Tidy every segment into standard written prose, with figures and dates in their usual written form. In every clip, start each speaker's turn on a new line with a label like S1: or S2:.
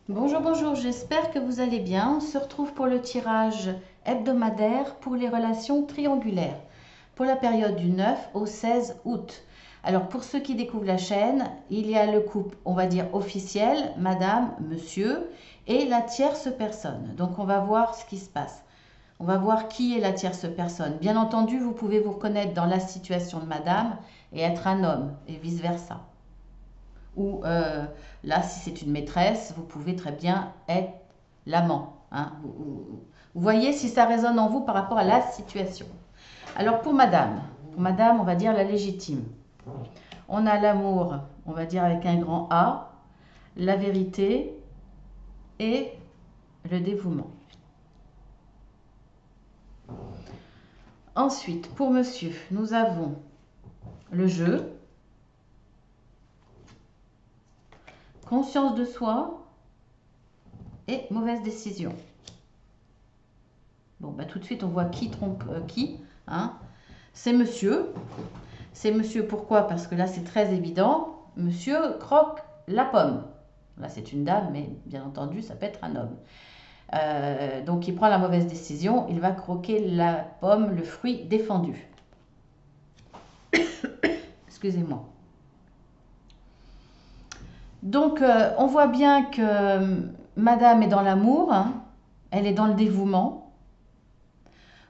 S1: Bonjour, bonjour, j'espère que vous allez bien. On se retrouve pour le tirage hebdomadaire pour les relations triangulaires pour la période du 9 au 16 août. Alors pour ceux qui découvrent la chaîne, il y a le couple, on va dire officiel, madame, monsieur, et la tierce personne. Donc on va voir ce qui se passe. On va voir qui est la tierce personne. Bien entendu, vous pouvez vous reconnaître dans la situation de madame et être un homme, et vice-versa. Ou là, si c'est une maîtresse, vous pouvez très bien être l'amant. Hein. Vous voyez si ça résonne en vous par rapport à la situation. Alors pour madame, on va dire la légitime. On a l'amour, on va dire avec un grand A, la vérité et le dévouement. Ensuite, pour monsieur, nous avons le jeu, conscience de soi et mauvaise décision. Bon, bah, tout de suite, on voit qui trompe qui. Hein. C'est monsieur. C'est monsieur pourquoi? Parce que là, c'est très évident. Monsieur croque la pomme. Là, c'est une dame, mais bien entendu, ça peut être un homme. Donc, il prend la mauvaise décision. Il va croquer la pomme, le fruit défendu. Excusez-moi. Donc, on voit bien que madame est dans l'amour. Hein. Elle est dans le dévouement.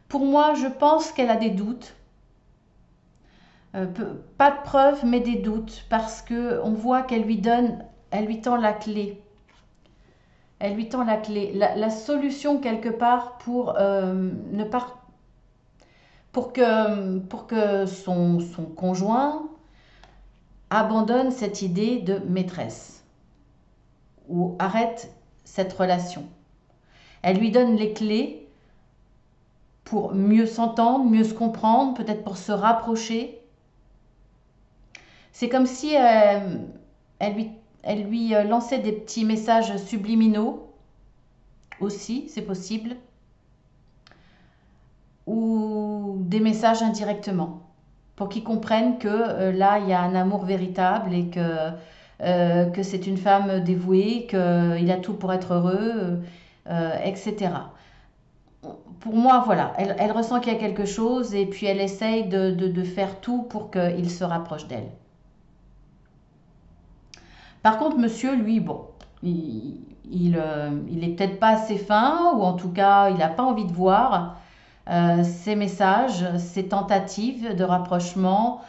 S1: Pour moi, je pense qu'elle a des doutes. Pas de preuves, mais des doutes, parce que on voit qu'elle lui donne, elle lui tend la clé. Elle lui tend la clé, la solution quelque part pour ne pas, pour que son conjoint abandonne cette idée de maîtresse ou arrête cette relation. Elle lui donne les clés pour mieux s'entendre, mieux se comprendre, peut-être pour se rapprocher. C'est comme si elle lui lançait des petits messages subliminaux aussi, c'est possible, ou des messages indirectement, pour qu'ils comprennent que là, il y a un amour véritable et que c'est une femme dévouée, qu'il a tout pour être heureux, etc. Pour moi, voilà, elle ressent qu'il y a quelque chose et puis elle essaye de faire tout pour qu'il se rapproche d'elle. Par contre, monsieur, lui, bon, il est peut-être pas assez fin, ou en tout cas, il n'a pas envie de voir ces messages, ces tentatives de rapprochement,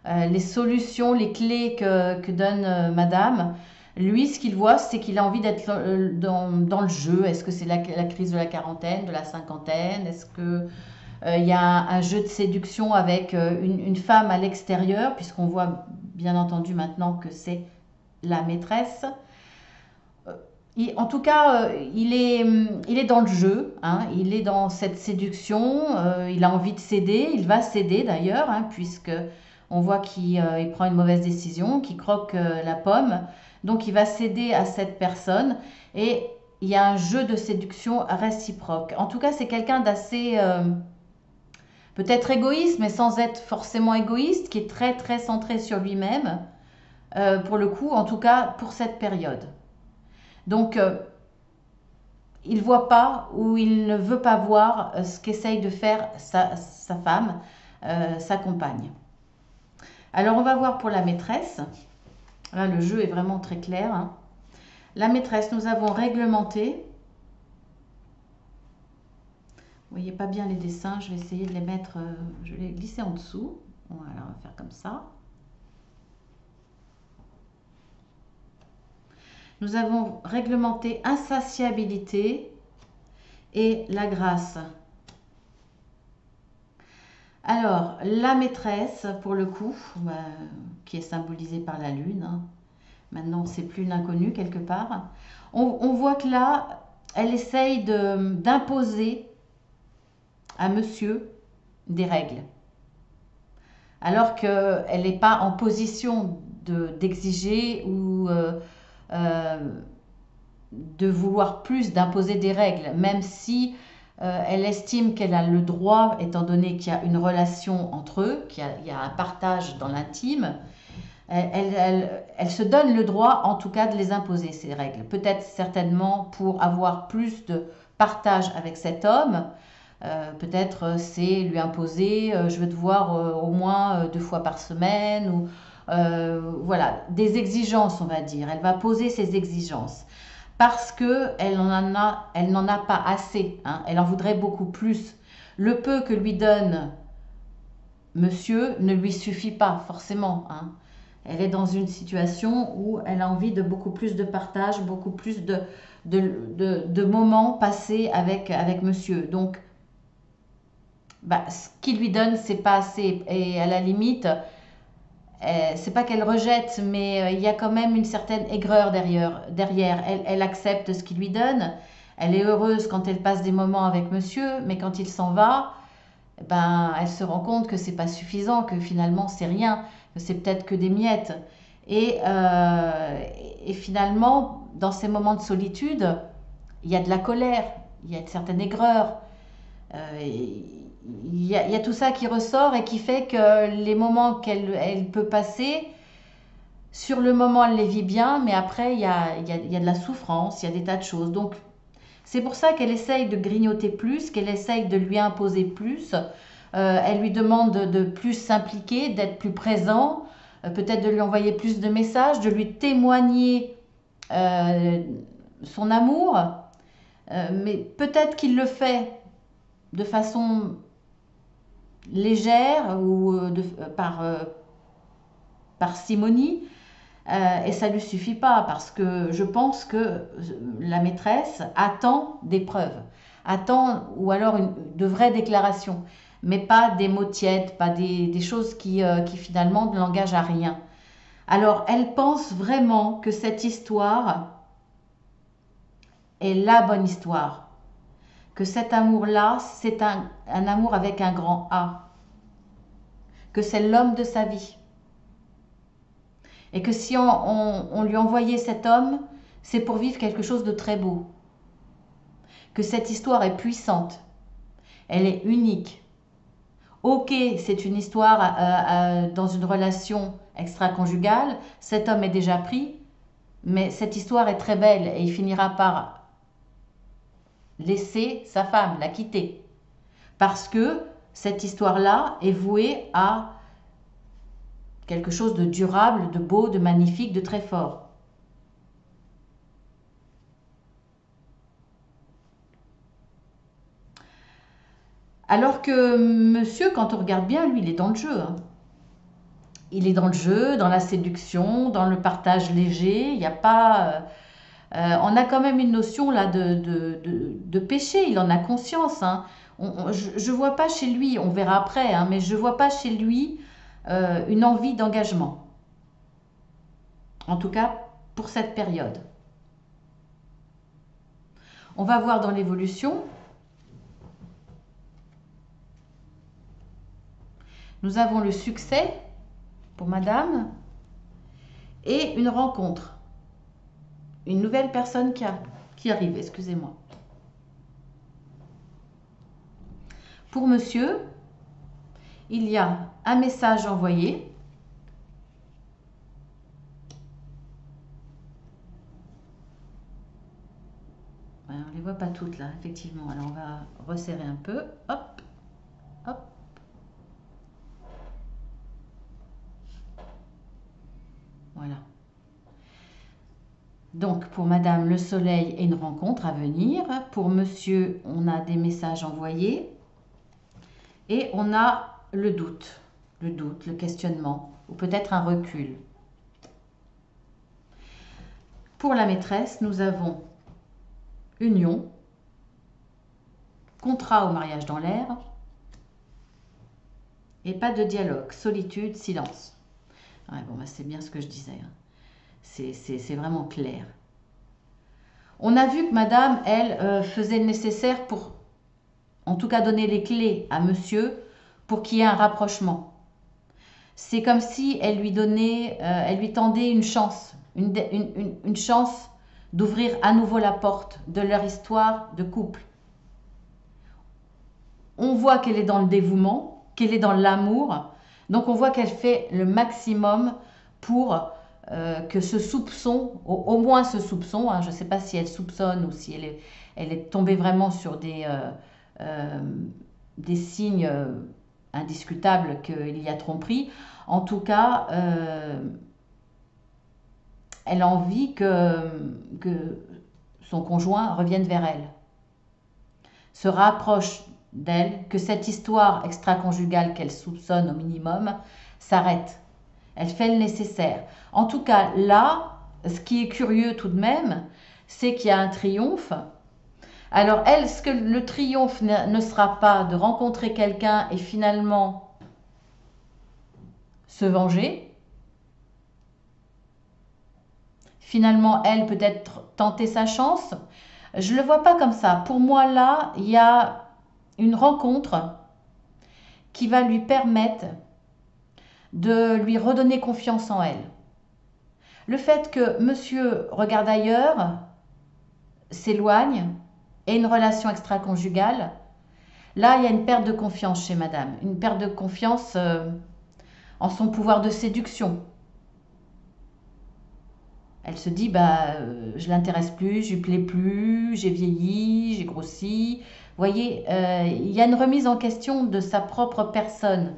S1: les solutions, les clés que donne madame. Lui, ce qu'il voit, c'est qu'il a envie d'être dans le jeu. Est-ce que c'est la crise de la quarantaine, de la cinquantaine? Est-ce que il y a un jeu de séduction avec une femme à l'extérieur, puisqu'on voit bien entendu maintenant que c'est la maîtresse. En tout cas, il est dans le jeu, hein, il est dans cette séduction, il a envie de céder, il va céder d'ailleurs, hein, puisque on voit qu'il prend une mauvaise décision, qu'il croque la pomme, donc il va céder à cette personne et il y a un jeu de séduction réciproque. En tout cas, c'est quelqu'un d'assez peut-être égoïste, mais sans être forcément égoïste, qui est très très centré sur lui-même, pour le coup, en tout cas pour cette période. Donc, il ne voit pas ou il ne veut pas voir ce qu'essaye de faire sa femme, sa compagne. Alors, on va voir pour la maîtresse. Là, le jeu est vraiment très clair. Hein. La maîtresse, nous avons réglementé. Vous voyez pas bien les dessins, je vais essayer de les mettre, je vais les glisser en dessous. Voilà, on va faire comme ça. Nous avons réglementé insatiabilité et la grâce. Alors, la maîtresse, pour le coup, qui est symbolisée par la lune, hein. Maintenant c'est plus une inconnue quelque part, on voit que là, elle essaye d'imposer à monsieur des règles, alors qu'elle n'est pas en position d'exiger ou de vouloir plus, d'imposer des règles, même si elle estime qu'elle a le droit, étant donné qu'il y a une relation entre eux, qu'il y a un partage dans l'intime. Elle se donne le droit, en tout cas, de les imposer, ces règles. Peut-être certainement pour avoir plus de partage avec cet homme. Peut-être c'est lui imposer, je veux te voir au moins 2 fois par semaine, ou voilà, des exigences, on va dire. Elle va poser ses exigences parce que elle n'en a pas assez, hein. Elle en voudrait beaucoup plus. Le peu que lui donne monsieur ne lui suffit pas forcément, hein. Elle est dans une situation où elle a envie de beaucoup plus de partage, beaucoup plus de moments passés avec monsieur. Donc, bah, ce qu'il lui donne, c'est pas assez. Et à la limite, c'est pas qu'elle rejette, mais il y a quand même une certaine aigreur derrière. Elle accepte ce qu'il lui donne. Elle est heureuse quand elle passe des moments avec monsieur, mais quand il s'en va, ben, elle se rend compte que c'est pas suffisant, que finalement c'est rien, que c'est peut-être que des miettes. Et, euh, et finalement, dans ces moments de solitude, il y a de la colère, il y a une certaine aigreur. Il y a tout ça qui ressort et qui fait que les moments qu'elle peut passer, sur le moment elle les vit bien, mais après il y a de la souffrance, il y a des tas de choses. Donc c'est pour ça qu'elle essaye de grignoter plus, qu'elle essaye de lui imposer plus. Elle lui demande de plus s'impliquer, d'être plus présent, peut-être de lui envoyer plus de messages, de lui témoigner euh, son amour. Mais peut-être qu'il le fait de façon légère ou par parcimonie, et ça ne lui suffit pas parce que je pense que la maîtresse attend des preuves, attend ou alors de vraies déclarations, mais pas des mots tièdes, pas des choses qui finalement ne l'engagent à rien. Alors elle pense vraiment que cette histoire est la bonne histoire, que cet amour-là, c'est un amour avec un grand A, que c'est l'homme de sa vie. Et que si on lui envoyait cet homme, c'est pour vivre quelque chose de très beau. Que cette histoire est puissante, elle est unique. Ok, c'est une histoire dans une relation extra-conjugale, cet homme est déjà pris, mais cette histoire est très belle et il finira par laisser sa femme, la quitter. Parce que cette histoire-là est vouée à quelque chose de durable, de beau, de magnifique, de très fort. Alors que monsieur, quand on regarde bien, lui, il est dans le jeu, hein. Il est dans le jeu, dans la séduction, dans le partage léger. Il n'y a pas. On a quand même une notion là de péché. Il en a conscience, hein. Je ne vois pas chez lui, on verra après, hein, mais je ne vois pas chez lui une envie d'engagement. En tout cas, pour cette période. On va voir dans l'évolution. Nous avons le succès pour madame et une rencontre. Une nouvelle personne qui arrive, excusez-moi. Pour monsieur, il y a un message envoyé. On ne les voit pas toutes là, effectivement. Alors on va resserrer un peu. Hop, hop. Voilà. Donc pour madame, le soleil et une rencontre à venir. Pour monsieur, on a des messages envoyés. Et on a le doute, le questionnement, ou peut-être un recul. Pour la maîtresse, nous avons union, contrat au mariage dans l'air, et pas de dialogue, solitude, silence. Ouais, bon, bah, c'est bien ce que je disais, hein. C'est vraiment clair. On a vu que madame, elle, faisait le nécessaire pour, en tout cas, donner les clés à monsieur pour qu'il y ait un rapprochement. C'est comme si elle lui donnait, elle lui tendait une chance, une chance d'ouvrir à nouveau la porte de leur histoire de couple. On voit qu'elle est dans le dévouement, qu'elle est dans l'amour, donc on voit qu'elle fait le maximum pour que ce soupçon, au moins ce soupçon, hein, je ne sais pas si elle soupçonne ou si elle est tombée vraiment sur des signes indiscutables qu'il y a tromperie. En tout cas, elle a envie que son conjoint revienne vers elle, se rapproche d'elle, que cette histoire extra-conjugale qu'elle soupçonne au minimum s'arrête. Elle fait le nécessaire. En tout cas, là, ce qui est curieux tout de même, c'est qu'il y a un triomphe. Alors, elle, est-ce que le triomphe ne sera pas de rencontrer quelqu'un et finalement se venger? Finalement, elle peut-être tenter sa chance? Je ne le vois pas comme ça. Pour moi, là, il y a une rencontre qui va lui permettre de lui redonner confiance en elle. Le fait que monsieur regarde ailleurs, s'éloigne, ait une relation extra-conjugale, là, il y a une perte de confiance chez madame. Une perte de confiance en son pouvoir de séduction. Elle se dit, je l'intéresse plus, je lui plais plus, j'ai vieilli, j'ai grossi. Vous voyez, il y a une remise en question de sa propre personne.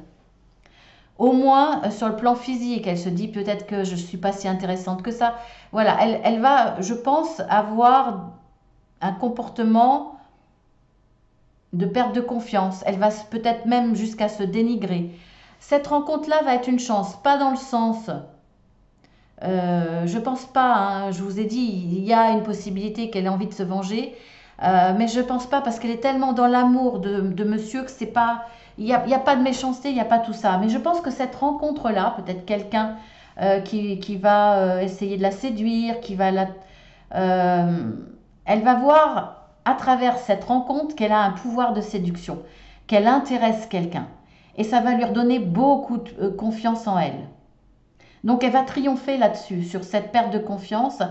S1: Au moins sur le plan physique, elle se dit peut-être que je ne suis pas si intéressante que ça. Voilà, elle va, je pense, avoir un comportement de perte de confiance. Elle va peut-être même jusqu'à se dénigrer. Cette rencontre-là va être une chance, pas dans le sens... je pense pas, hein, je vous ai dit, il y a une possibilité qu'elle ait envie de se venger, mais je pense pas parce qu'elle est tellement dans l'amour de monsieur que c'est pas, il y a pas de méchanceté, il n'y a pas tout ça. Mais je pense que cette rencontre-là, peut-être quelqu'un qui va essayer de la séduire, elle va voir à travers cette rencontre qu'elle a un pouvoir de séduction, qu'elle intéresse quelqu'un. Et ça va lui redonner beaucoup de confiance en elle. Donc elle va triompher là-dessus, sur cette perte de confiance.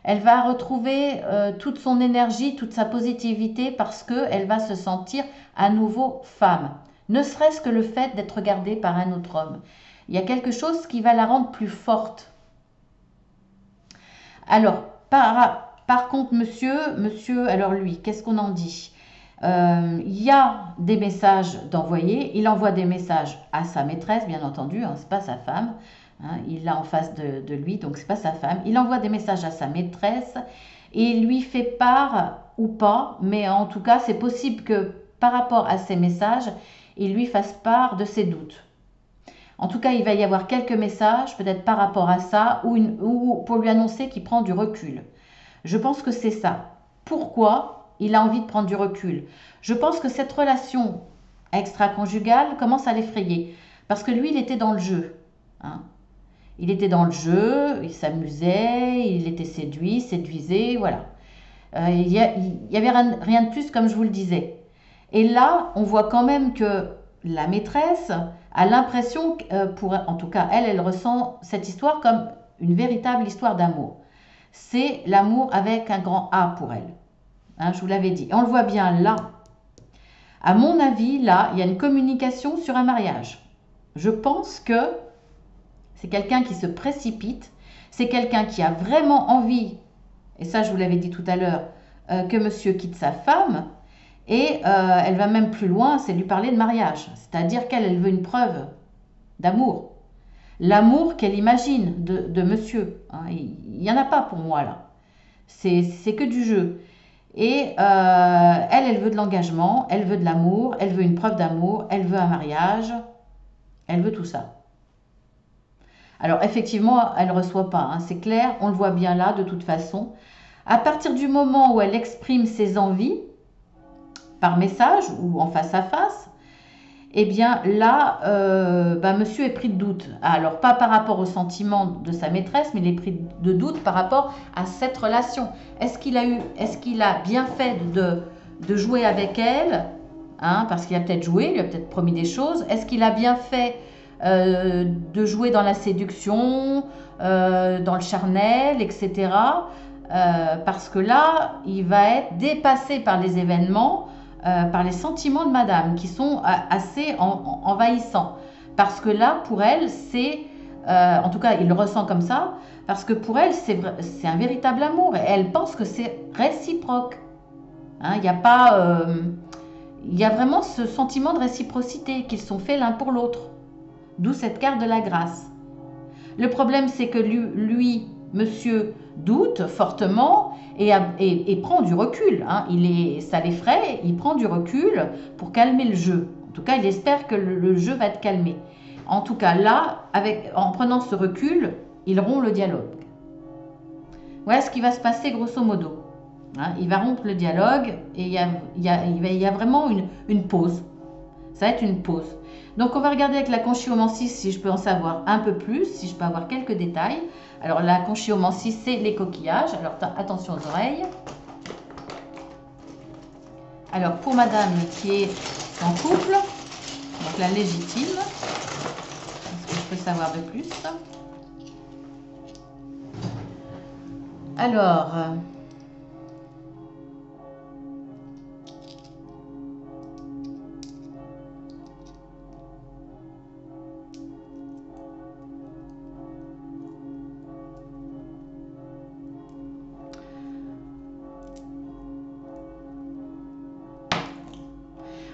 S1: Elle va retrouver toute son énergie, toute sa positivité parce qu'elle va se sentir à nouveau femme. Ne serait-ce que le fait d'être regardée par un autre homme. Il y a quelque chose qui va la rendre plus forte. Alors, par contre, monsieur, alors lui, qu'est-ce qu'on en dit? Il y a des messages d'envoyer. Il envoie des messages à sa maîtresse, bien entendu, hein, ce n'est pas sa femme. Hein, il l'a en face de lui, donc c'est pas sa femme. Il envoie des messages à sa maîtresse et lui fait part ou pas, mais en tout cas, c'est possible que par rapport à ces messages, il lui fasse part de ses doutes. En tout cas, il va y avoir quelques messages, peut-être par rapport à ça, ou pour lui annoncer qu'il prend du recul. Je pense que c'est ça. Pourquoi il a envie de prendre du recul? Je pense que cette relation extra-conjugale commence à l'effrayer. Parce que lui, il était dans le jeu. Hein. Il était dans le jeu, il s'amusait, il était séduit, séduisait, voilà. Il y avait rien de plus, comme je vous le disais. Et là, on voit quand même que la maîtresse a l'impression, en tout cas, elle ressent cette histoire comme une véritable histoire d'amour. C'est l'amour avec un grand A pour elle. Hein, je vous l'avais dit. Et on le voit bien là. À mon avis, là, il y a une communication sur un mariage. Je pense que c'est quelqu'un qui se précipite, c'est quelqu'un qui a vraiment envie, et ça je vous l'avais dit tout à l'heure, que monsieur quitte sa femme, et elle va même plus loin, c'est lui parler de mariage, c'est-à-dire qu'elle veut une preuve d'amour. L'amour qu'elle imagine de monsieur, hein, il n'y en a pas pour moi là, c'est que du jeu. Et elle veut de l'engagement, elle veut de l'amour, elle veut une preuve d'amour, elle veut un mariage, elle veut tout ça. Alors effectivement, elle ne reçoit pas, hein, c'est clair, on le voit bien là de toute façon. À partir du moment où elle exprime ses envies, par message ou en face à face, eh bien là, monsieur est pris de doute. Alors pas par rapport au sentiment de sa maîtresse, mais il est pris de doute par rapport à cette relation. Est-ce qu'il a bien fait de jouer avec elle, hein, parce qu'il a peut-être joué, il lui a peut-être promis des choses. Est-ce qu'il a bien fait de jouer dans la séduction, dans le charnel, etc. Parce que là, il va être dépassé par les événements, par les sentiments de madame qui sont assez envahissants. Parce que là, pour elle, c'est en tout cas il le ressent comme ça, parce que pour elle c'est un véritable amour, et elle pense que c'est réciproque. Hein, il n'y a pas... il y a vraiment ce sentiment de réciprocité, qu'ils sont faits l'un pour l'autre. D'où cette carte de la grâce. Le problème, c'est que lui, monsieur, doute fortement et prend du recul. Hein. Ça l'effraie, il prend du recul pour calmer le jeu. En tout cas, il espère que le jeu va être calmé. En tout cas, là, en prenant ce recul, il rompt le dialogue. Voilà ce qui va se passer grosso modo. Hein, il va rompre le dialogue et il y a vraiment une pause. Ça va être une pause. Donc on va regarder avec la conchyomancie si je peux en savoir un peu plus, si je peux avoir quelques détails. Alors la conchyomancie, c'est les coquillages. Alors attention aux oreilles. Alors pour madame qui est en couple, donc la légitime, est-ce que je peux savoir de plus? Alors...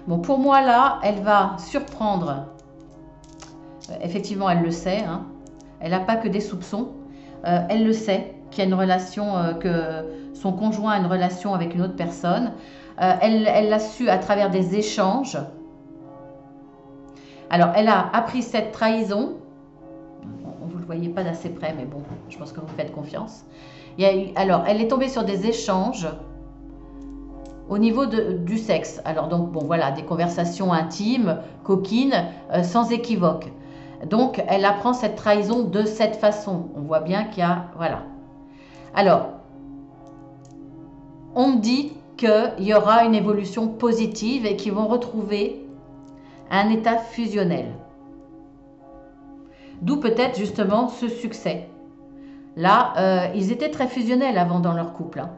S1: Bon, pour moi, là, elle va surprendre. Effectivement, elle le sait. Hein. Elle n'a pas que des soupçons. Elle le sait qu'il y a une relation, que son conjoint a une relation avec une autre personne. Elle l'a su à travers des échanges. Alors, elle a appris cette trahison. Vous ne le voyez pas d'assez près, mais bon, je pense que vous me faites confiance. Alors, elle est tombée sur des échanges au niveau du sexe. Alors donc, bon voilà, des conversations intimes, coquines, sans équivoque. Donc, elle apprend cette trahison de cette façon. On voit bien qu'il y a... Voilà. Alors, on me dit qu'il y aura une évolution positive et qu'ils vont retrouver un état fusionnel. D'où peut-être justement ce succès. Là, ils étaient très fusionnels avant dans leur couple. Hein.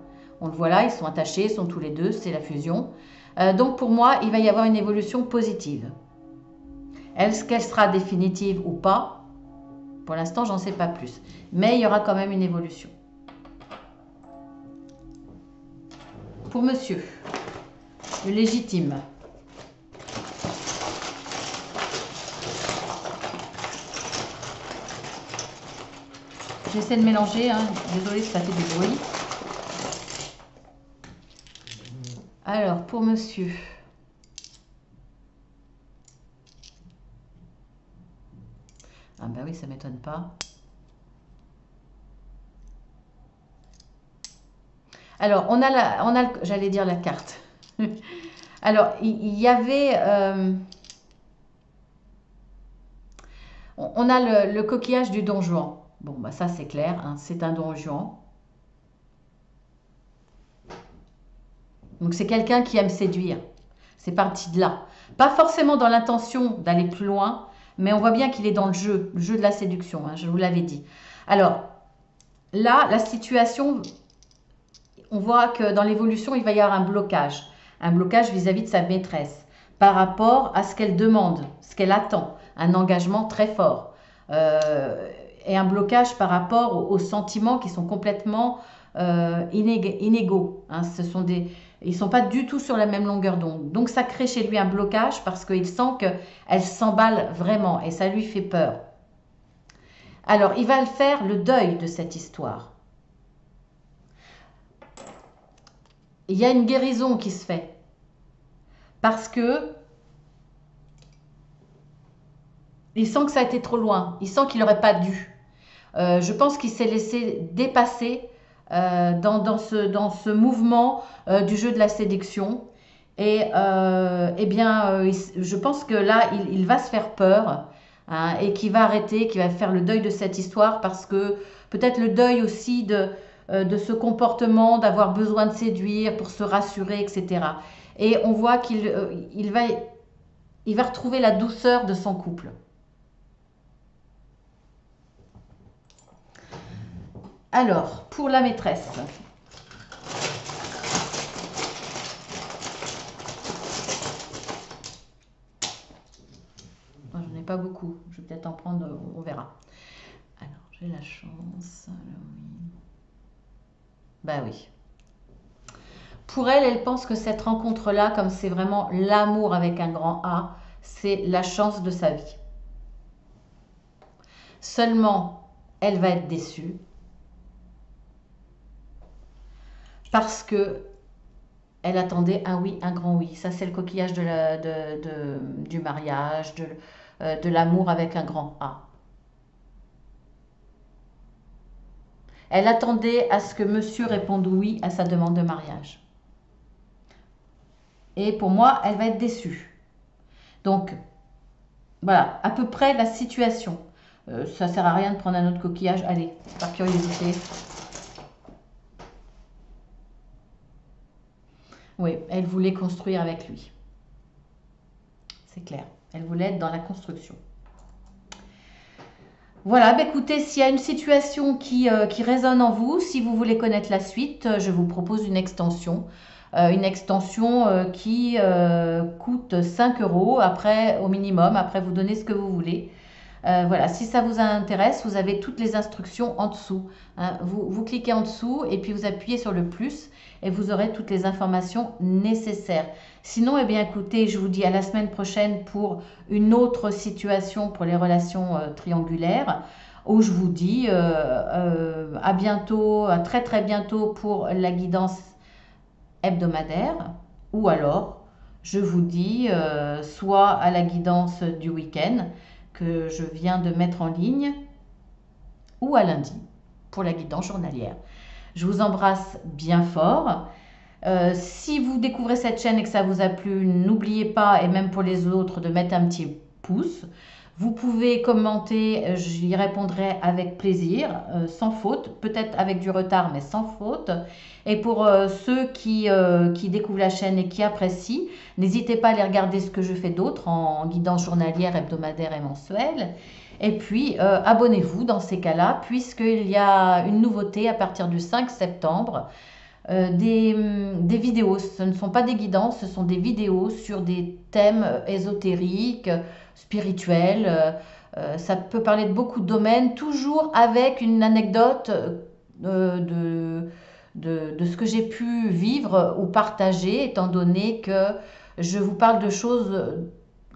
S1: On le voit là, ils sont attachés, ils sont tous les deux, c'est la fusion. Donc pour moi, il va y avoir une évolution positive. Est-ce qu'elle sera définitive ou pas? Pour l'instant, j'en sais pas plus. Mais il y aura quand même une évolution. Pour monsieur, le légitime. J'essaie de mélanger, hein. Désolée si ça fait du bruit. Alors, pour monsieur. Ah ben oui, ça ne m'étonne pas. Alors, j'allais dire la carte. Alors, il y avait... on a le coquillage du Don Juan. Bon, bah ça c'est clair, hein, c'est un Don Juan. Donc c'est quelqu'un qui aime séduire. C'est parti de là. Pas forcément dans l'intention d'aller plus loin, mais on voit bien qu'il est dans le jeu de la séduction, hein, je vous l'avais dit. Alors, là, la situation, on voit que dans l'évolution, il va y avoir un blocage. Un blocage vis-à-vis de sa maîtresse, par rapport à ce qu'elle demande, ce qu'elle attend. Un engagement très fort. Et un blocage par rapport aux sentiments qui sont complètement inégaux. Hein. Ils ne sont pas du tout sur la même longueur d'onde. Donc ça crée chez lui un blocage parce qu'il sent qu'elle s'emballe vraiment et ça lui fait peur. Alors il va faire le deuil de cette histoire. Il y a une guérison qui se fait parce que il sent que ça a été trop loin. Il sent qu'il n'aurait pas dû. Je pense qu'il s'est laissé dépasser dans ce mouvement du jeu de la séduction. Et eh bien, je pense que là, il va se faire peur, hein, et qu'il va arrêter, qu'il va faire le deuil de cette histoire parce que peut-être le deuil aussi de ce comportement, d'avoir besoin de séduire pour se rassurer, etc. Et on voit qu'il va retrouver la douceur de son couple. Alors, pour la maîtresse. J'en ai pas beaucoup. Je vais peut-être en prendre, on verra. J'ai la chance. Bah oui. Pour elle, elle pense que cette rencontre-là, comme c'est vraiment l'amour avec un grand A, c'est la chance de sa vie. Seulement, elle va être déçue parce que elle attendait un oui, un grand oui. Ça, c'est le coquillage du mariage, de l'amour avec un grand A. Elle attendait à ce que monsieur réponde oui à sa demande de mariage. Et pour moi, elle va être déçue. Donc, voilà, à peu près la situation. Ça sert à rien de prendre un autre coquillage. Allez, par curiosité. Oui, elle voulait construire avec lui. C'est clair. Elle voulait être dans la construction. Voilà, bah écoutez, s'il y a une situation qui résonne en vous, si vous voulez connaître la suite, je vous propose une extension. Qui coûte 5 € après, au minimum. Après, vous donnez ce que vous voulez. Voilà, si ça vous intéresse, vous avez toutes les instructions en dessous. Hein. Vous cliquez en dessous et puis vous appuyez sur le plus et vous aurez toutes les informations nécessaires. Sinon, eh bien, écoutez, je vous dis à la semaine prochaine pour une autre situation pour les relations triangulaires, où je vous dis à bientôt, à très très bientôt pour la guidance hebdomadaire, ou alors je vous dis soit à la guidance du week-end que je viens de mettre en ligne, ou à lundi pour la guidance journalière. Je vous embrasse bien fort. Si vous découvrez cette chaîne et que ça vous a plu, n'oubliez pas, et même pour les autres, de mettre un petit pouce. Vous pouvez commenter, j'y répondrai avec plaisir, sans faute, peut-être avec du retard, mais sans faute. Et pour ceux qui découvrent la chaîne et qui apprécient, n'hésitez pas à aller regarder ce que je fais d'autre en guidance journalière, hebdomadaire et mensuelle. Et puis, abonnez-vous dans ces cas-là, puisqu'il y a une nouveauté à partir du 5 septembre. Des vidéos, ce ne sont pas des guidances, ce sont des vidéos sur des thèmes ésotériques, spirituels. Ça peut parler de beaucoup de domaines, toujours avec une anecdote de ce que j'ai pu vivre ou partager, étant donné que je vous parle de choses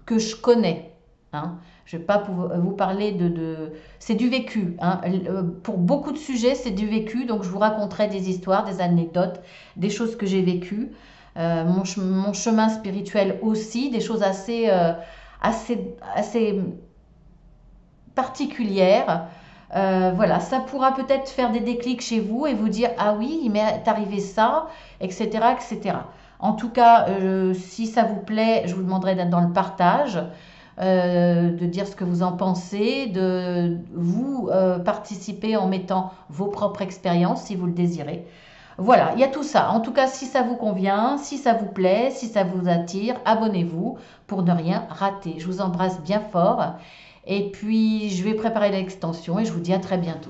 S1: que je connais. Hein. Je ne vais pas vous parler c'est du vécu. Hein. Pour beaucoup de sujets, c'est du vécu. Donc, je vous raconterai des histoires, des anecdotes, des choses que j'ai vécues. Mon chemin spirituel aussi, des choses assez particulières. Voilà, ça pourra peut-être faire des déclics chez vous et vous dire « Ah oui, il m'est arrivé ça », etc., etc. En tout cas, si ça vous plaît, je vous demanderai d'être dans le partage. De dire ce que vous en pensez, de vous participer en mettant vos propres expériences si vous le désirez. Voilà, il y a tout ça. En tout cas, si ça vous convient, si ça vous plaît, si ça vous attire, abonnez-vous pour ne rien rater. Je vous embrasse bien fort et puis je vais préparer l'extension et je vous dis à très bientôt.